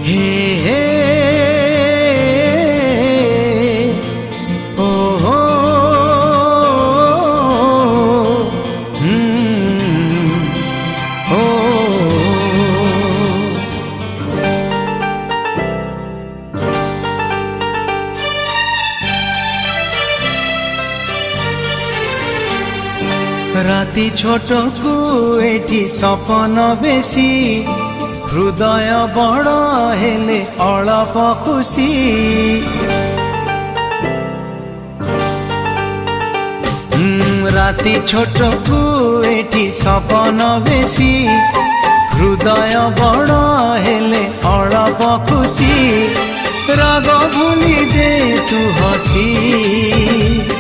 हे हे ओ हो ओ राति छोट को एठी सपन बेसी हृदय बड़ हेले अलप खुशी राति छोट को एठी सपन बेसी हृदय बड़ हेले अलप खुशी राग भूली दे तू हसी